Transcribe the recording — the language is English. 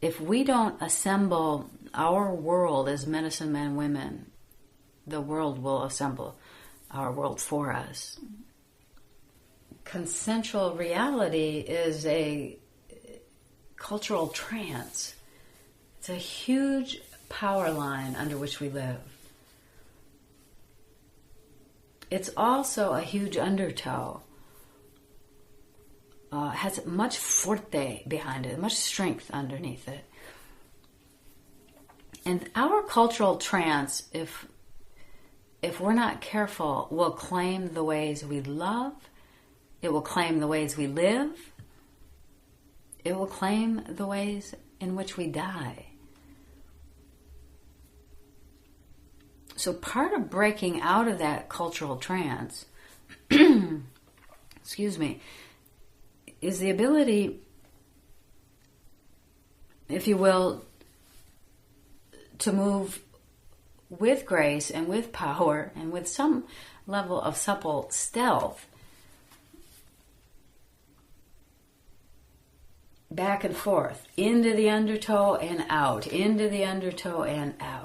if we don't assemble our world as medicine men and women, the world will assemble our world for us. Consensual reality is a cultural trance. It's a huge power line under which we live. It's also a huge undertow. Has much forte behind it, much strength underneath it. And our cultural trance, if we're not careful, will claim the ways we love. It will claim the ways we live. It will claim the ways in which we die. So part of breaking out of that cultural trance, excuse me, is the ability, if you will, to move with grace and with power and with some level of supple stealth back and forth, into the undertow and out, into the undertow and out.